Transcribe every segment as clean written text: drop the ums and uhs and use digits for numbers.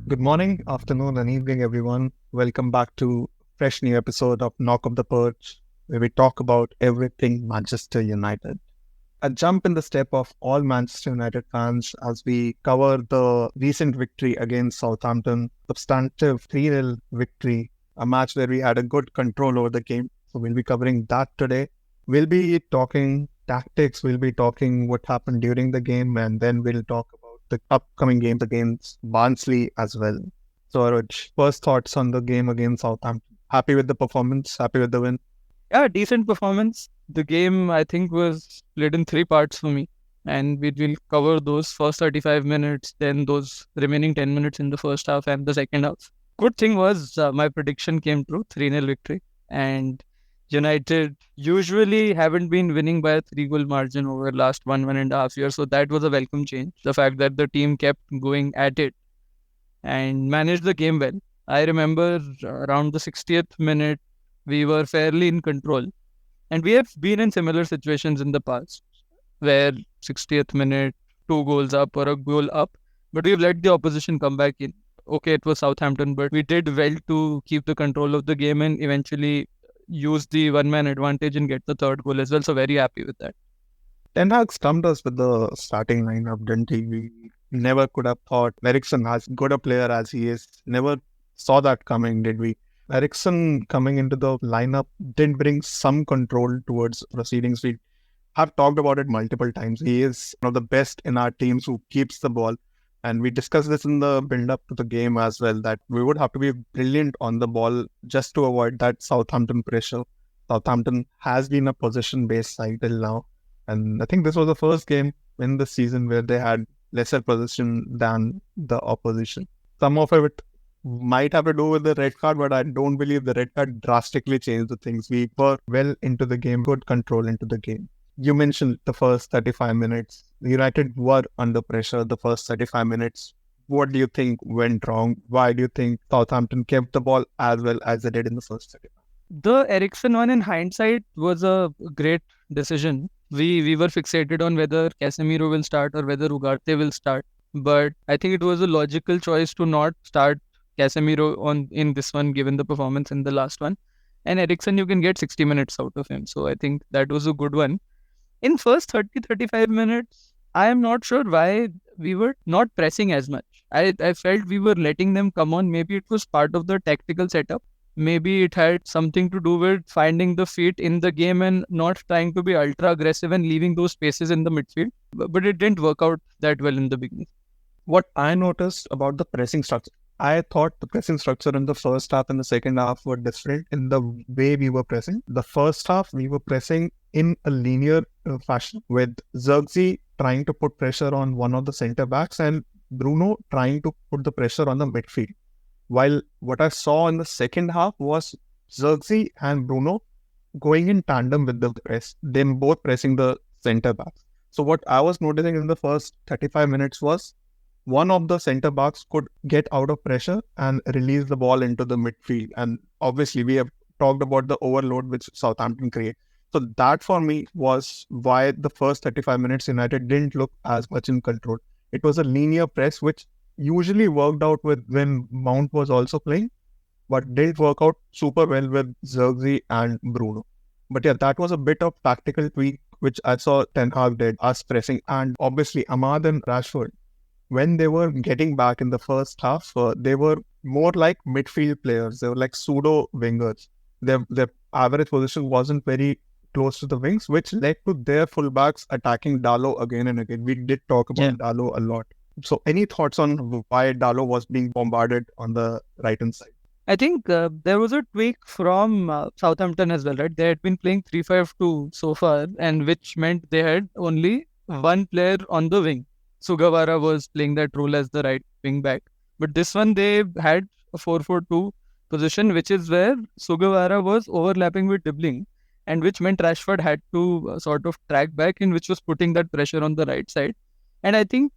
Good morning, afternoon, and evening, everyone. Welcome back to a fresh new episode of Knock Off the Perch, where we talk about everything Manchester United. A jump in the step of all Manchester United fans as we cover the recent victory against Southampton, substantive 3-0 victory, a match where we had a good control over the game. So we'll be covering that today. We'll be talking tactics, we'll be talking what happened during the game, and then we'll talk about the upcoming games against Barnsley as well. So, Aruj, first thoughts on the game against Southampton. Happy with the performance? Happy with the win? Yeah, decent performance. The game, I think, was split in three parts for me. And we will cover those first 35 minutes, then those remaining 10 minutes in the first half and the second half. Good thing was my prediction came true, 3-0 victory. And United usually haven't been winning by a 3-goal margin over the last 1.5 years. So that was a welcome change. The fact that the team kept going at it and managed the game well. I remember around the 60th minute, we were fairly in control. And we have been in similar situations in the past where 60th minute, 2 goals up or a goal up, but we've let the opposition come back in. Okay, it was Southampton, but we did well to keep the control of the game and eventually use the one-man advantage and get the third goal as well. So very happy with that. Ten Hag stumped us with the starting lineup, didn't he? We never could have thought Eriksen, as good a player as he is, never saw that coming, did we? Eriksen coming into the lineup did bring some control towards proceedings. We have talked about it multiple times. He is one of the best in our teams who keeps the ball. And we discussed this in the build-up to the game as well, that we would have to be brilliant on the ball just to avoid that Southampton pressure. Southampton has been a possession-based side till now. And I think this was the first game in the season where they had lesser possession than the opposition. Some of it might have to do with the red card, but I don't believe the red card drastically changed the things. We were well into the game, good control into the game. You mentioned the first 35 minutes. United were under pressure the first 35 minutes. What do you think went wrong? Why do you think Southampton kept the ball as well as they did in the first 35? The Eriksen one in hindsight was a great decision. We were fixated on whether Casemiro will start or whether Ugarte will start. But I think it was a logical choice to not start Casemiro in this one, given the performance in the last one. And Eriksen, you can get 60 minutes out of him. So I think that was a good one. In first 30-35 minutes, I am not sure why we were not pressing as much. I felt we were letting them come on. Maybe it was part of the tactical setup. Maybe it had something to do with finding the feet in the game and not trying to be ultra aggressive and leaving those spaces in the midfield. But it didn't work out that well in the beginning. What I noticed about the pressing structure, I thought the pressing structure in the first half and the second half were different in the way we were pressing. The first half, we were pressing in a linear fashion with Zirkzee trying to put pressure on one of the centre backs and Bruno trying to put the pressure on the midfield. While what I saw in the second half was Zirkzee and Bruno going in tandem with the press, them both pressing the centre backs. So what I was noticing in the first 35 minutes was one of the centre backs could get out of pressure and release the ball into the midfield. And obviously, we have talked about the overload which Southampton create. So that for me was why the first 35 minutes United didn't look as much in control. It was a linear press which usually worked out with when Mount was also playing, but didn't work out super well with Zirkzee and Bruno. But yeah, that was a bit of tactical tweak which I saw Ten Hag did, us pressing. And obviously, Ahmad and Rashford, when they were getting back in the first half, they were more like midfield players. They were like pseudo wingers. Their average position wasn't very close to the wings, which led to their fullbacks attacking Dalot again and again. We did talk about Dalot a lot. So any thoughts on why Dalot was being bombarded on the right-hand side? I think there was a tweak from Southampton as well, right? They had been playing 3-5-2 so far, and which meant they had only one player on the wing. Sugawara was playing that role as the right wing back. But this one, they had a 4-4-2 position, which is where Sugawara was overlapping with Dribbling, and which meant Rashford had to sort of track back, in which was putting that pressure on the right side. And I think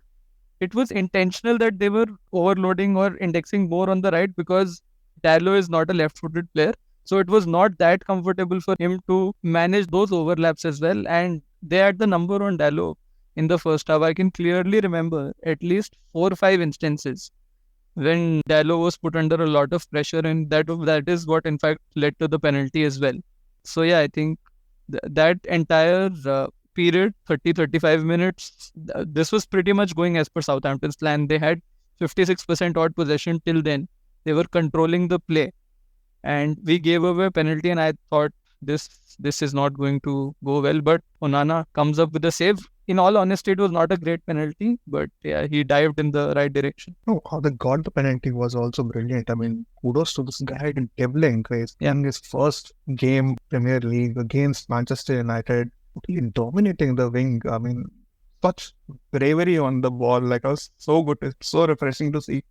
it was intentional that they were overloading or indexing more on the right because Dalot is not a left-footed player. So it was not that comfortable for him to manage those overlaps as well. And they had the number on Dalot in the first half. I can clearly remember at least 4 or 5 instances when Dalot was put under a lot of pressure, and that is what in fact led to the penalty as well. So yeah, I think that entire period, 30-35 minutes, this was pretty much going as per Southampton's plan. They had 56% odd possession till then. They were controlling the play, and we gave away a penalty, and I thought this is not going to go well. But Onana comes up with a save. In all honesty, it was not a great penalty, but yeah, he dived in the right direction. No, how they got the penalty was also brilliant. I mean, kudos to this guy dribbling. He's in his first game Premier League against Manchester United, totally dominating the wing. I mean, such bravery on the ball. Like, I was so good. It's so refreshing to see.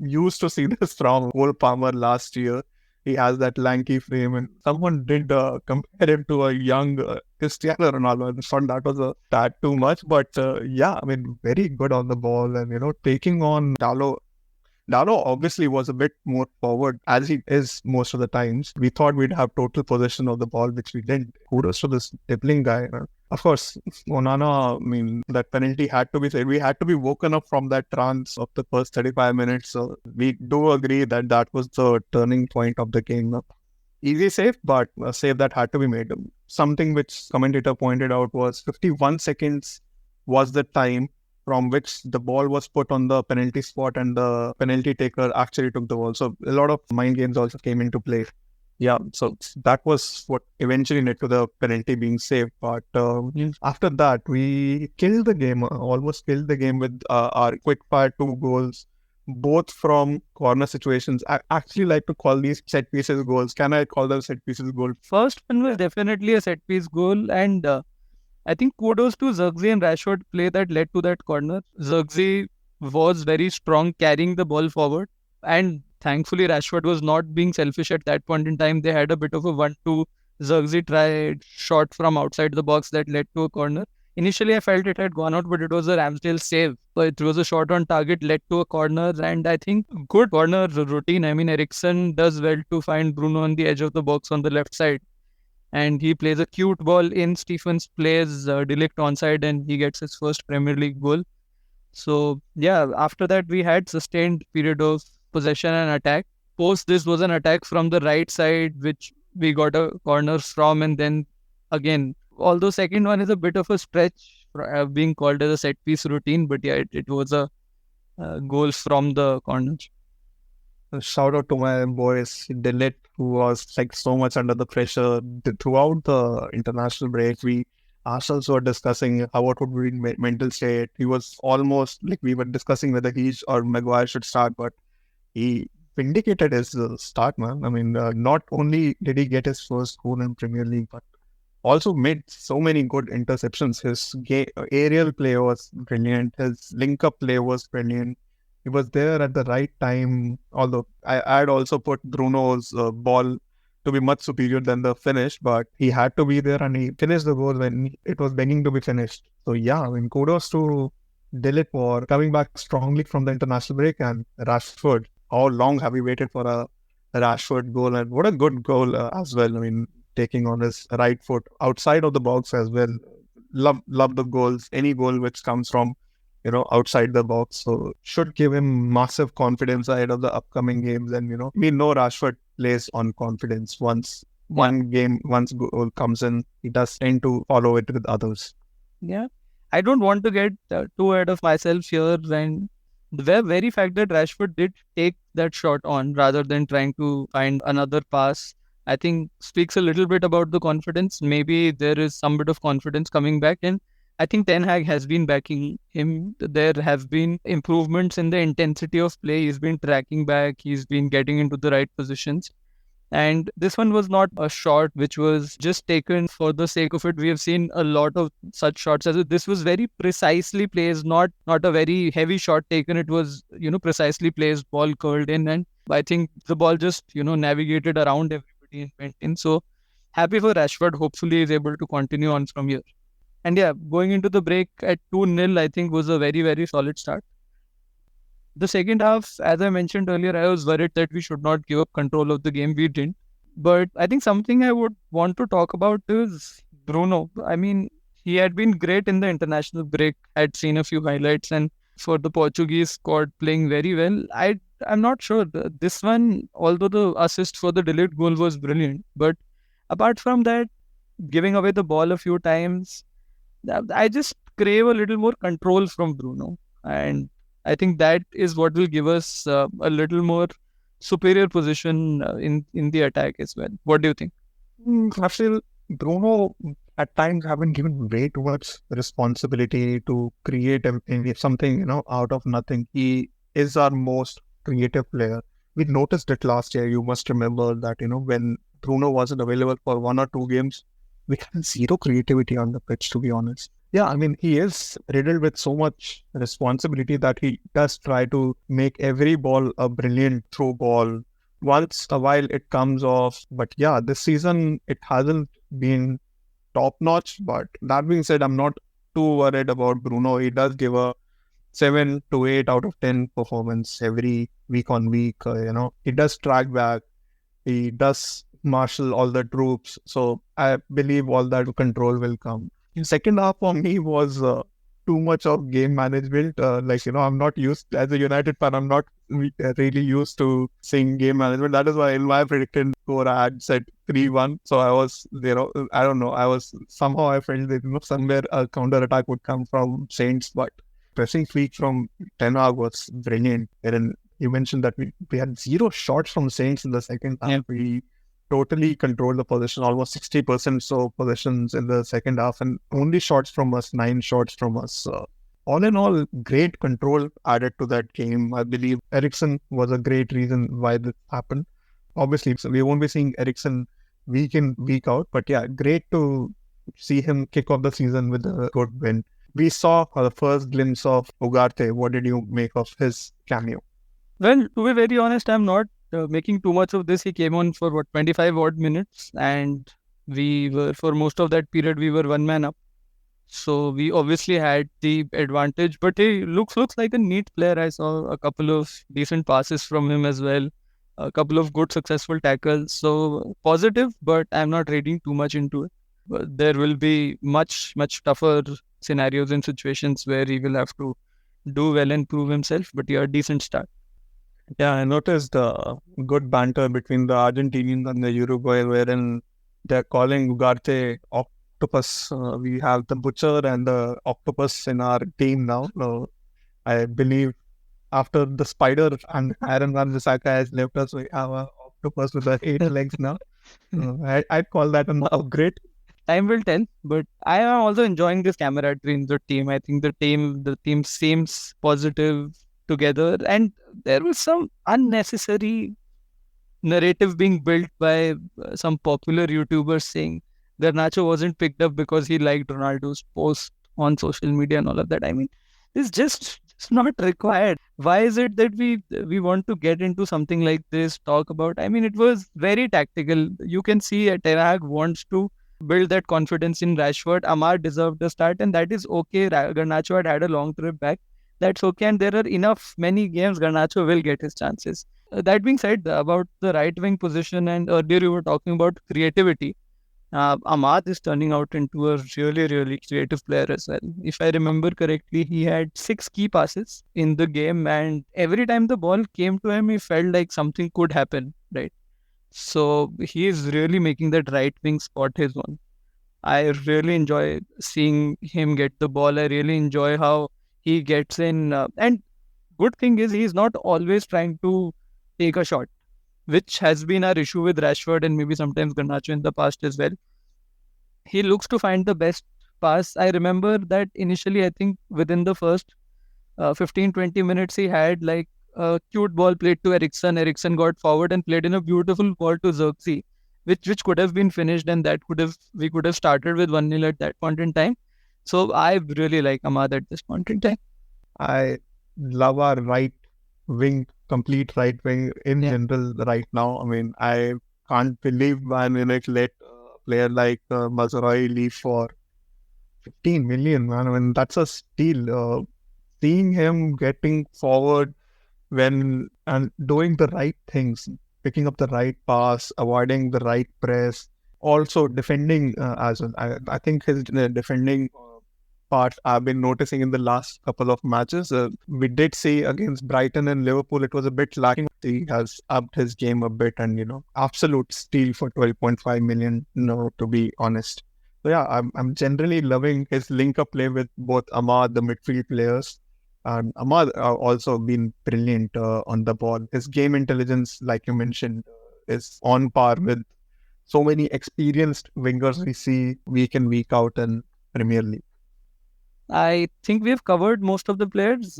Used to see this from Cole Palmer last year. He has that lanky frame, and someone did compare him to a young Cristiano Ronaldo. I thought that was a tad too much, but yeah, I mean, very good on the ball, and taking on Dalot. Dalot obviously was a bit more forward, as he is most of the times. We thought we'd have total possession of the ball, which we didn't. Kudos to this dribbling guy. Of course, Onana, I mean, that penalty had to be said. We had to be woken up from that trance of the first 35 minutes. So we do agree that was the turning point of the game. Easy save, but a save that had to be made. Something which commentator pointed out was 51 seconds was the time from which the ball was put on the penalty spot and the penalty taker actually took the ball. So a lot of mind games also came into play. Yeah, so that was what eventually led to the penalty being saved. But after that, we killed the game, almost killed the game with our quick fire 2 goals, both from corner situations. I actually like to call these set pieces goals. Can I call them set pieces goals? First one was definitely a set piece goal, and I think kudos to Zirkzee and Rashford play that led to that corner. Zirkzee was very strong carrying the ball forward, and thankfully Rashford was not being selfish at that point in time. They had a bit of a 1-2. Zirkzee tried shot from outside the box that led to a corner. Initially I felt it had gone out, but it was a Ramsdale save. So it was a shot on target, led to a corner, and I think good corner routine. I mean, Eriksen does well to find Bruno on the edge of the box on the left side, and he plays a cute ball in. Stephens plays Ligt onside, and he gets his first Premier League goal. So yeah, after that we had sustained period of possession and attack. Post this was an attack from the right side, which we got a corner from, and then again, although second one is a bit of a stretch for being called as a set piece routine, but yeah, it was a goal from the corner. Shout out to my boys, Ligt, who was like so much under the pressure throughout the international break. We ourselves were discussing what would be mental state. He was almost like we were discussing whether he or Maguire should start, but he vindicated his start, man. I mean, not only did he get his first goal in Premier League, but also made so many good interceptions. His aerial play was brilliant. His link-up play was brilliant. He was there at the right time. Although I'd also put Bruno's ball to be much superior than the finish, but he had to be there and he finished the goal when it was begging to be finished. So yeah, I mean, kudos to Ligt for coming back strongly from the international break, and Rashford. How long have we waited for a Rashford goal? And what a good goal as well. I mean, taking on his right foot outside of the box as well. Love the goals. Any goal which comes from outside the box. So should give him massive confidence ahead of the upcoming games. And we know Rashford plays on confidence. Once goal comes in, he does tend to follow it with others. Yeah, I don't want to get too ahead of myself here, and the very fact that Rashford did take that shot on rather than trying to find another pass, I think speaks a little bit about the confidence. Maybe there is some bit of confidence coming back, and I think Ten Hag has been backing him. There have been improvements in the intensity of play. He's been tracking back. He's been getting into the right positions. And this one was not a shot which was just taken for the sake of it. We have seen a lot of such shots. This was very precisely placed, not a very heavy shot taken. It was, precisely placed, ball curled in. And I think the ball just, navigated around everybody and went in. So happy for Rashford. Hopefully he's able to continue on from here. And yeah, going into the break at 2-0, I think was a very, very solid start. The second half, as I mentioned earlier, I was worried that we should not give up control of the game. We didn't. But I think something I would want to talk about is Bruno. I mean, he had been great in the international break. I'd seen a few highlights, and for the Portuguese squad playing very well. I'm not sure. This one, although the assist for the delayed goal was brilliant, but apart from that, giving away the ball a few times, I just crave a little more control from Bruno. And I think that is what will give us a little more superior position in the attack as well. What do you think? I feel Bruno at times haven't given way too much responsibility to create something, out of nothing. He is our most creative player. We noticed it last year. You must remember that, when Bruno wasn't available for 1 or 2 games, we had zero creativity on the pitch, to be honest. Yeah, I mean, he is riddled with so much responsibility that he does try to make every ball a brilliant through ball. Once a while it comes off, but yeah, this season it hasn't been top notch. But that being said, I'm not too worried about Bruno. He does give a 7 to 8 out of 10 performance every week on week. He does track back. He does marshal all the troops. So I believe all that control will come. In second half for me was too much of game management. I'm not used, as a United fan, I'm not really used to seeing game management. That is why in my predicted score I had said 3-1. So I was, I don't know, somehow I felt that somewhere a counter attack would come from Saints, but pressing fleek from Ten Hag was brilliant. And you mentioned that we had 0 shots from Saints in the second half. Yeah. We totally controlled the possession, almost 60% so possessions in the second half, and only shots from us, 9 shots from us. All in all, great control added to that game. I believe Eriksen was a great reason why this happened. Obviously, so we won't be seeing Eriksen week in, week out, but yeah, great to see him kick off the season with a good win. We saw the first glimpse of Ugarte. What did you make of his cameo? Well, to be very honest, I'm not making too much of this. He came on for 25 odd minutes, and we were, for most of that period, we were one man up. So we obviously had the advantage, but he looks like a neat player. I saw a couple of decent passes from him as well, a couple of good successful tackles. So positive, but I'm not reading too much into it. But there will be much tougher scenarios and situations where he will have to do well and prove himself. But yeah, decent start. Yeah, I noticed good banter between the Argentinians and the Uruguay, wherein they're calling Ugarte octopus. We have the butcher and the octopus in our team now. I believe after the spider and Aaron Wan-Bissaka has left us, we have an octopus with 8 legs now. I'd call that an upgrade. Time will tell, but I am also enjoying this camaraderie in the team. I think the team seems positive together, and there was some unnecessary narrative being built by some popular YouTubers saying Garnacho wasn't picked up because he liked Ronaldo's post on social media and all of that. I mean, it's just not required. Why is it that we want to get into something like this, talk about? I mean, it was very tactical. You can see Ten Hag wants to build that confidence in Rashford. Amar deserved the start, and that is okay. Garnacho had a long trip back. That's okay, and there are many games Garnacho will get his chances. That being said, about the right wing position, and earlier you were talking about creativity. Ahmad is turning out into a really creative player as well. If I remember correctly, he had 6 key passes in the game, and every time the ball came to him, he felt like something could happen, right? So he is really making that right wing spot his own. I really enjoy seeing him get the ball. I really enjoy how he gets in. And good thing is he's not always trying to take a shot, which has been our issue with Rashford and maybe sometimes Garnacho in the past as well. He looks to find the best pass. I remember that initially, I think within the first 15-20 minutes, he had like a cute ball played to Eriksen. Eriksen got forward and played in a beautiful ball to Xerxes, which could have been finished, and we could have started with 1-0 at that point in time. So I really like Ahmad at this point in time. I love our right wing, complete right wing in general right now. I mean, I can't believe Bayern Munich let a player like Mazraoui leave for 15 million, man. I mean, that's a steal. Seeing him getting forward and doing the right things, picking up the right pass, avoiding the right press, also defending as well. I think his defending part I've been noticing in the last couple of matches. We did see against Brighton and Liverpool, it was a bit lacking. He has upped his game a bit and, absolute steal for 12.5 million, to be honest. So yeah, I'm generally loving his link-up play with both Ahmad, the midfield players. And Ahmad also been brilliant on the ball. His game intelligence, like you mentioned, is on par with so many experienced wingers we see week in, week out in Premier League. I think we've covered most of the players.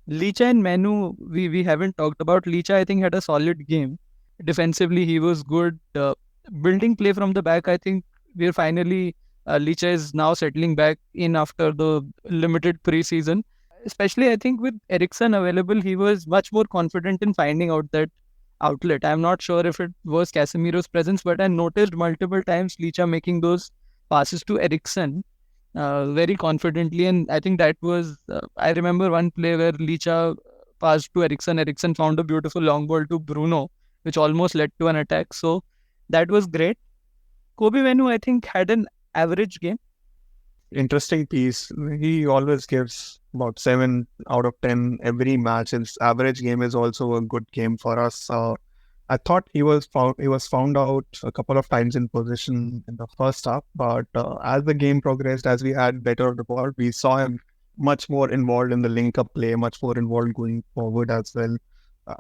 Licha and Manu, we haven't talked about. Licha, I think, had a solid game. Defensively, he was good. Building play from the back, I think we're finally, Licha is now settling back in after the limited pre-season. Especially, I think, with Eriksen available, he was much more confident in finding out that outlet. I'm not sure if it was Casemiro's presence, but I noticed multiple times Licha making those passes to Eriksen very confidently, and I think that was I remember one play where Licha passed to Eriksen. Eriksen found a beautiful long ball to Bruno, which almost led to an attack. So that was great. Kobe Menu, I think, had an average game. Interesting piece. He always gives about 7 out of 10 every match. His average game is also a good game for us. I thought he was found out a couple of times in position in the first half, but as the game progressed, as we had better of the ball, we saw him much more involved in the link-up play, much more involved going forward as well.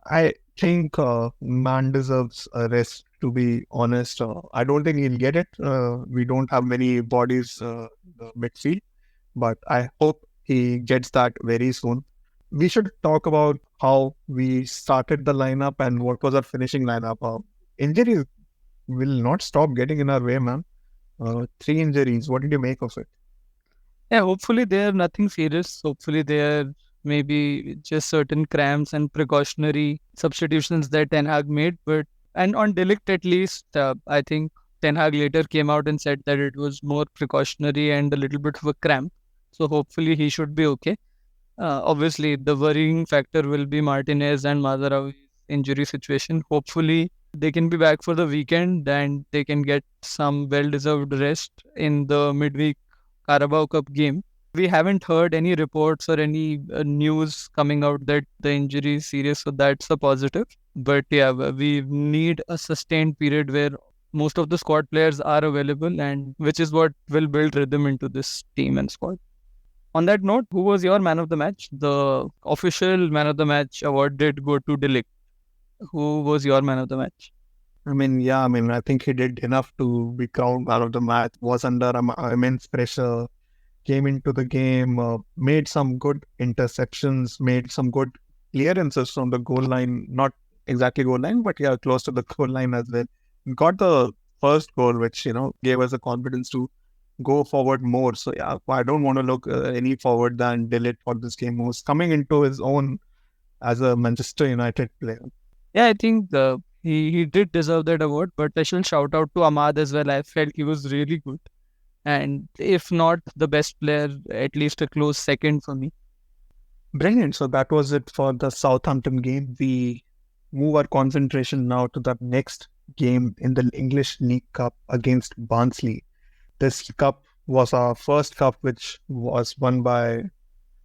I think man deserves a rest, to be honest. I don't think he'll get it. We don't have many bodies the midfield, but I hope he gets that very soon. We should talk about how we started the lineup and what was our finishing lineup. Injuries will not stop getting in our way, man. 3 injuries. What did you make of it? Yeah, hopefully they are nothing serious. Hopefully they are maybe just certain cramps and precautionary substitutions that Ten Hag made. And on De Ligt at least, I think Ten Hag later came out and said that it was more precautionary and a little bit of a cramp. So hopefully he should be okay. Obviously, the worrying factor will be Martinez and Mazarawi's injury situation. Hopefully, they can be back for the weekend and they can get some well-deserved rest in the midweek Carabao Cup game. We haven't heard any reports or any news coming out that the injury is serious, so that's a positive. But yeah, we need a sustained period where most of the squad players are available, and which is what will build rhythm into this team and squad. On that note, who was your man of the match? The official man of the match award did go to De Ligt. Who was your man of the match? I think he did enough to be crowned man of the match, was under immense pressure, came into the game, made some good interceptions, made some good clearances from the goal line, not exactly goal line, but yeah, close to the goal line as well. Got the first goal, which, gave us the confidence to go forward more. So yeah, I don't want to look any forward than De Ligt for this game. He was coming into his own as a Manchester United player. Yeah, I think he did deserve that award, but I shall shout out to Ahmad as well. I felt he was really good. And if not the best player, at least a close second for me. Brilliant. So that was it for the Southampton game. We move our concentration now to the next game in the English League Cup against Barnsley. This cup was our first cup, which was won by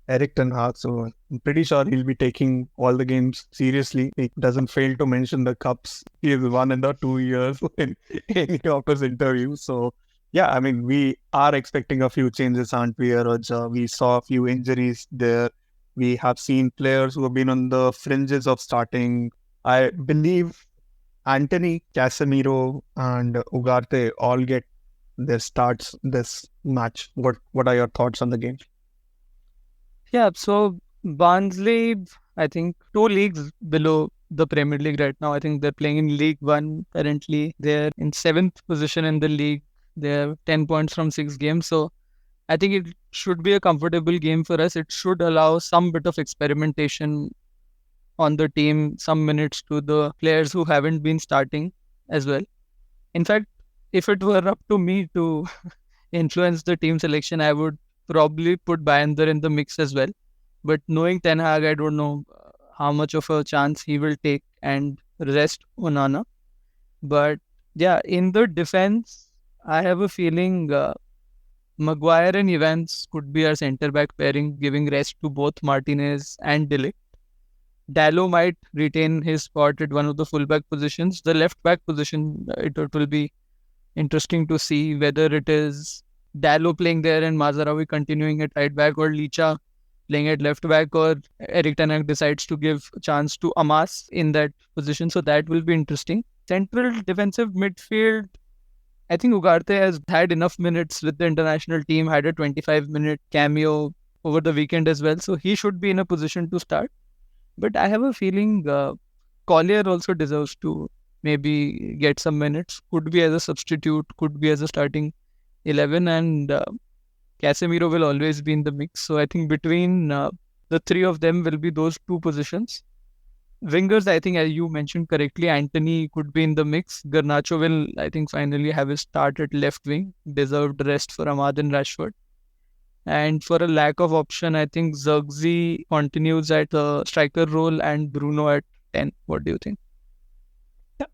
Erik Ten Hag. So I'm pretty sure he'll be taking all the games seriously. He doesn't fail to mention the cups he has won in the 2 years in any of his interviews. So yeah, we are expecting a few changes, aren't we, Roger? We saw a few injuries there. We have seen players who have been on the fringes of starting. I believe Anthony, Casemiro, and Ugarte all get their starts this match. What are your thoughts on the game? Yeah, so Barnsley, I think 2 leagues below the Premier League right now. I think they're playing in League One currently. They're in 7th position in the league. They have 10 points from 6 games. So I think it should be a comfortable game for us. It should allow some bit of experimentation on the team, some minutes to the players who haven't been starting as well. In fact, if it were up to me to influence the team selection, I would probably put Bayender in the mix as well. But knowing Ten Hag, I don't know how much of a chance he will take and rest Onana. But yeah, in the defense, I have a feeling Maguire and Evans could be our centre-back pairing, giving rest to both Martinez and Ligt. Dallo might retain his spot at one of the full-back positions. The left-back position, it will be interesting to see whether it is Dallo playing there and Mazarawi continuing at right back, or Licha playing at left back, or Eric Ten Hag decides to give a chance to Amas in that position. So that will be interesting. Central defensive midfield, I think Ugarte has had enough minutes with the international team, had a 25-minute cameo over the weekend as well. So he should be in a position to start. But I have a feeling Collier also deserves to maybe get some minutes. Could be as a substitute, could be as a starting 11, and Casemiro will always be in the mix. So I think between the three of them will be those two positions. Wingers, I think, as you mentioned correctly, Anthony could be in the mix. Garnacho will, I think, finally have his start at left wing. Deserved rest for Ahmad and Rashford. And for a lack of option, I think Zirkzee continues at the striker role and Bruno at 10. What do you think?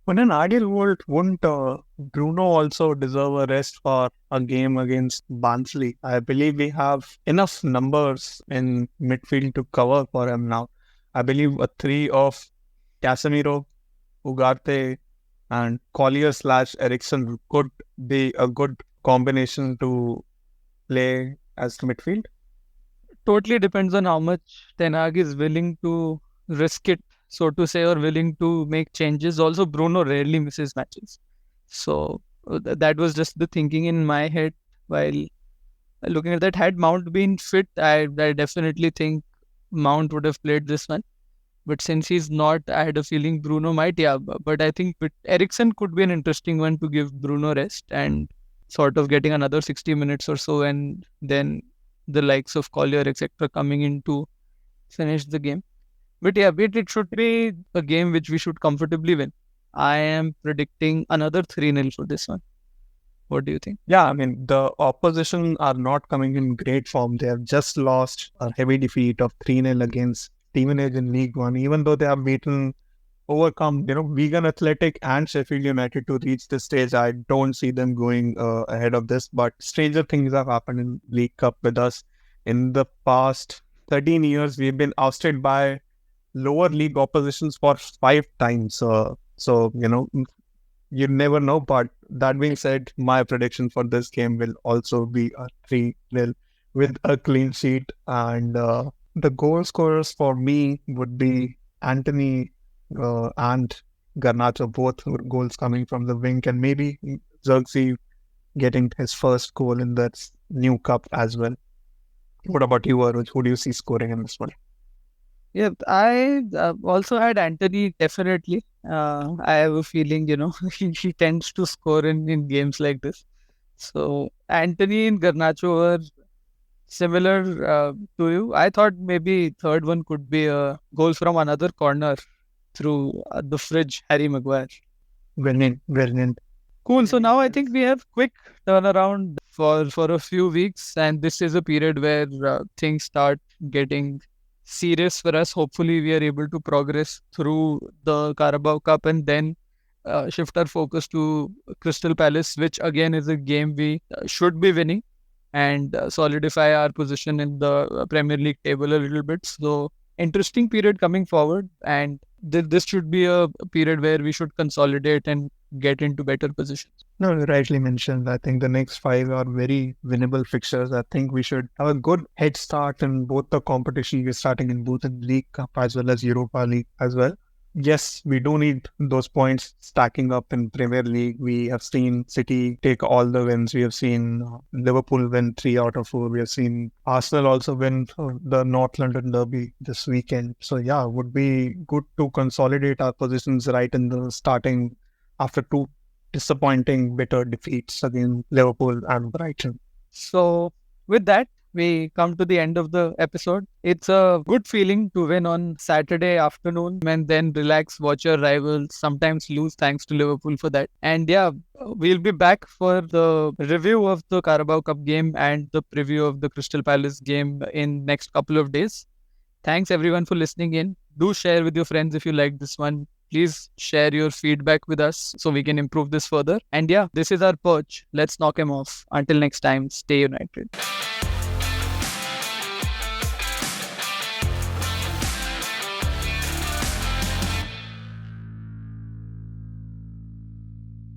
In an ideal world, wouldn't Bruno also deserve a rest for a game against Barnsley? I believe we have enough numbers in midfield to cover for him now. I believe a three of Casemiro, Ugarte, and Collier/Eriksson could be a good combination to play as midfield. Totally depends on how much Ten Hag is willing to risk it, so to say, or willing to make changes. Also, Bruno rarely misses matches. So that was just the thinking in my head while looking at that. Had Mount been fit, I definitely think Mount would have played this one. But since he's not, I had a feeling Bruno might, yeah. But I think Eriksson could be an interesting one to give Bruno rest and sort of getting another 60 minutes or so, and then the likes of Collier, etc., coming in to finish the game. But yeah, it should be a game which we should comfortably win. I am predicting another 3-0 for this one. What do you think? Yeah, I mean, the opposition are not coming in great form. They have just lost a heavy defeat of 3-0 against Stevenage in League One, even though they have overcome, Wigan Athletic and Sheffield United to reach this stage. I don't see them going ahead of this, but stranger things have happened in League Cup with us. In the past 13 years, we've been ousted by lower league oppositions for 5 times. You never know. But that being said, my prediction for this game will also be a 3-0 with a clean sheet. And the goal scorers for me would be Anthony and Garnacho, both goals coming from the wing, and maybe Zirkzee getting his first goal in that new cup as well. What about you, Aruj? Who do you see scoring in this one? Yeah, I also had Anthony, definitely. I have a feeling, he tends to score in games like this. So Anthony and Garnacho were similar to you. I thought maybe third one could be a goal from another corner through the fridge, Harry Maguire. Brilliant. Cool. So now I think we have quick turnaround for a few weeks, and this is a period where things start getting serious for us. Hopefully, we are able to progress through the Carabao Cup and then shift our focus to Crystal Palace, which again is a game we should be winning, and solidify our position in the Premier League table a little bit. So interesting period coming forward, and this should be a period where we should consolidate and get into better positions. No, you rightly mentioned. I think the next 5 are very winnable fixtures. I think we should have a good head start in both the competition. We're starting in both in League Cup as well as Europa League as well. Yes, we do need those points stacking up in Premier League. We have seen City take all the wins. We have seen Liverpool win 3 out of 4. We have seen Arsenal also win the North London Derby this weekend. So yeah, it would be good to consolidate our positions right in the starting after 2 disappointing, bitter defeats against Liverpool and Brighton. So with that, we come to the end of the episode. It's a good feeling to win on Saturday afternoon and then relax, watch your rivals, sometimes lose, thanks to Liverpool for that. And yeah, we'll be back for the review of the Carabao Cup game and the preview of the Crystal Palace game in next couple of days. Thanks everyone for listening in. Do share with your friends if you like this one. Please share your feedback with us so we can improve this further. And yeah, this is our perch. Let's knock him off. Until next time, stay united.